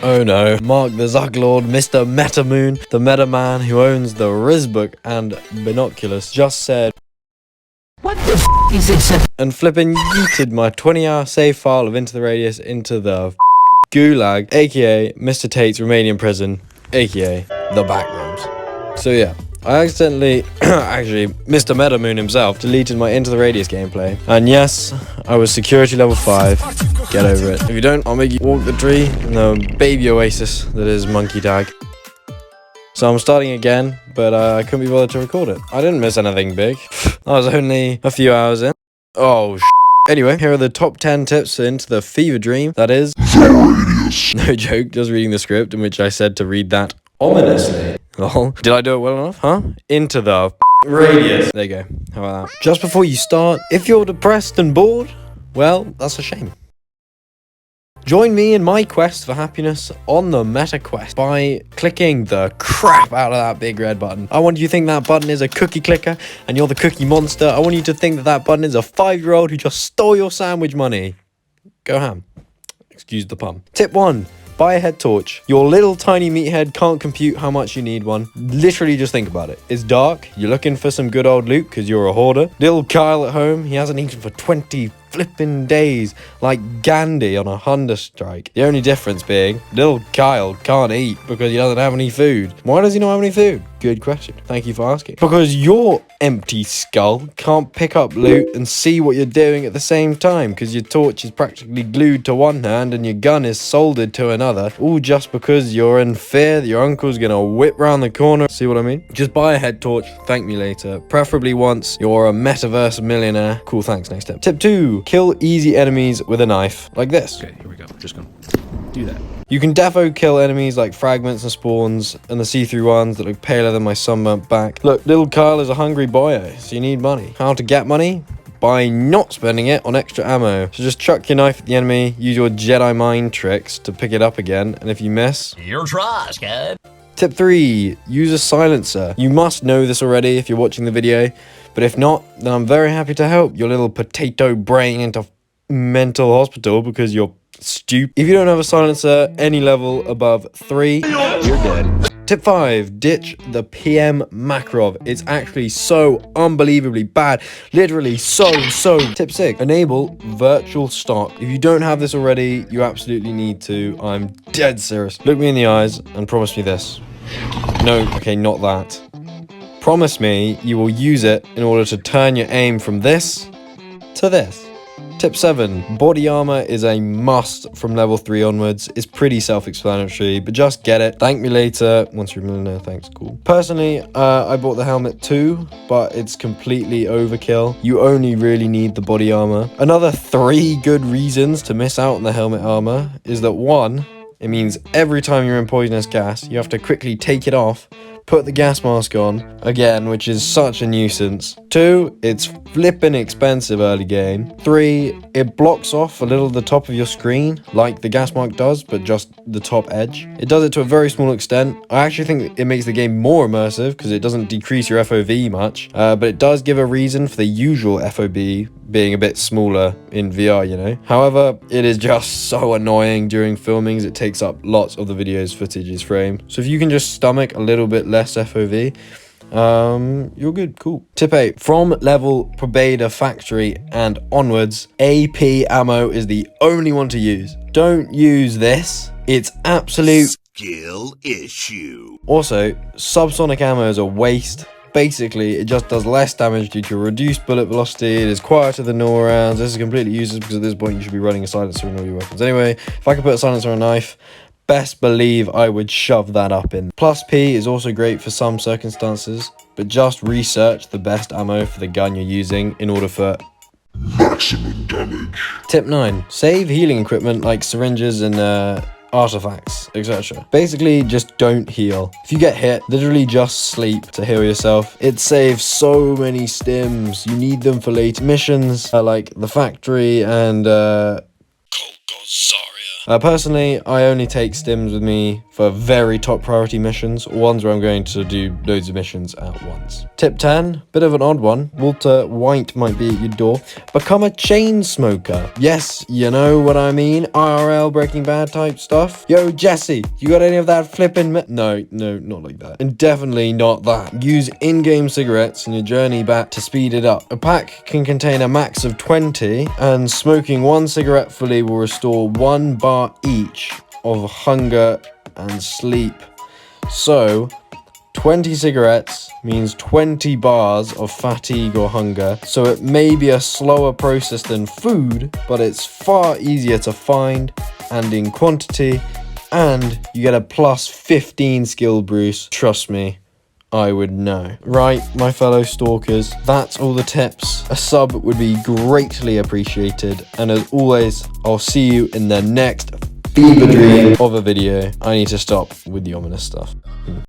Oh no, Mark the Zucklord, Mr. Metamoon, the Meta Man who owns the Rizbook and Binoculars, just said, "What the f is this?" and flipping yeeted my 20-hour save file of Into the Radius into the gulag, aka Mr. Tate's Romanian prison, aka the backrooms. So yeah, I accidentally, actually, Mr. Metamoon himself deleted my Into the Radius gameplay. And yes, I was security level 5. Get over it. If you don't, I'll make you walk the tree in the baby oasis that is Monkey Tag. So I'm starting again, but I couldn't be bothered to record it. I didn't miss anything big. I was only a few hours in. Oh, Anyway, here are the top 10 tips into the fever dream. That is no joke, just reading the script in which I said to read that ominously. Lol. Did I do it well enough, huh? Into the radius. There you go. How about that? Just before you start, if you're depressed and bored, well, that's a shame. Join me in my quest for happiness on the Meta Quest by clicking the crap out of that big red button. I want you to think that button is a cookie clicker and you're the cookie monster. I want you to think that that button is a 5-year-old who just stole your sandwich money. Go ham. Excuse the pun. Tip 1. Buy a head torch. Your little tiny meathead can't compute how much you need one. Literally just think about it. It's dark. You're looking for some good old loot because you're a hoarder. Little Kyle at home, he hasn't eaten for 20 flipping days, like Gandhi on a hunger strike. The only difference being, little Kyle can't eat because he doesn't have any food. Why does he not have any food? Good question. Thank you for asking. Because your empty skull can't pick up loot and see what you're doing at the same time because your torch is practically glued to one hand and your gun is soldered to another, all just because you're in fear that your uncle's gonna whip round the corner. See what I mean? Just buy a head torch, thank me later. Preferably once you're a metaverse millionaire. Cool, thanks. Next tip. Tip 2. Kill easy enemies with a knife, like this. Okay, here we go. Just gonna do that. You can defo kill enemies like fragments and spawns and the see-through ones that look paler than my sunburnt back. Look, little Kyle is a hungry boyo, so you need money. How to get money? By not spending it on extra ammo. So just chuck your knife at the enemy, use your Jedi mind tricks to pick it up again, and if you miss, you're trash, kid. Tip 3. Use a silencer. You must know this already if you're watching the video, but if not, then I'm very happy to help your little potato brain into mental hospital because you're stupid. If you don't have a silencer any level above 3, you're dead. Tip 5. Ditch the PM Makarov. It's actually so unbelievably bad. Literally so. Tip 6. Enable virtual stock. If you don't have this already, you absolutely need to. I'm dead serious. Look me in the eyes and promise me this. No, okay, not that. Promise me you will use it in order to turn your aim from this to this. Tip 7. Body armor is a must from level 3 onwards. It's pretty self-explanatory, but just get it. Thank me later. Once you're a millionaire, thanks, cool. Personally, I bought the helmet too, but it's completely overkill. You only really need the body armor. Another 3 good reasons to miss out on the helmet armor is that 1, it means every time you're in poisonous gas, you have to quickly take it off, put the gas mask on again, which is such a nuisance. 2, it's flippin' expensive early game. 3, it blocks off a little of the top of your screen, like the gas mark does, but just the top edge. It does it to a very small extent. I actually think it makes the game more immersive because it doesn't decrease your FOV much, but it does give a reason for the usual FOV being a bit smaller in VR, you know. However, it is just so annoying during filming as it takes up lots of the video's footage's frame. So if you can just stomach a little bit less FOV, you're good, cool. Tip 8. From level Probada Factory and onwards, AP ammo is the only one to use. Don't use this. It's absolute skill issue. Also, subsonic ammo is a waste. Basically, it just does less damage due to reduced bullet velocity. It is quieter than normal rounds. This is completely useless because at this point you should be running a silencer in all your weapons. Anyway, if I could put a silencer on a knife, best believe I would shove that up in. Plus P is also great for some circumstances, but just research the best ammo for the gun you're using in order for maximum damage. Tip 9. Save healing equipment like syringes and artifacts, etc. Basically, just don't heal. If you get hit, literally just sleep to heal yourself. It saves so many stims. You need them for later missions, like the factory and Personally, I only take stims with me for very top priority missions, ones where I'm going to do loads of missions at once. Tip 10, bit of an odd one. Walter White might be at your door. Become a chain smoker. Yes, you know what I mean. IRL Breaking Bad type stuff. Yo, Jesse, you got any of that flipping No, not like that. And definitely not that. Use in-game cigarettes on your journey back to speed it up. A pack can contain a max of 20, and smoking one cigarette fully will restore 1 bar each of hunger and sleep. So 20 cigarettes means 20 bars of fatigue or hunger, so it may be a slower process than food, but it's far easier to find and in quantity, and you get a plus 15 skill boost. Trust me, I would know. Right, my fellow stalkers, that's all the tips. A sub would be greatly appreciated, and as always, I'll see you in the next fever dream of a video. I need to stop with the ominous stuff.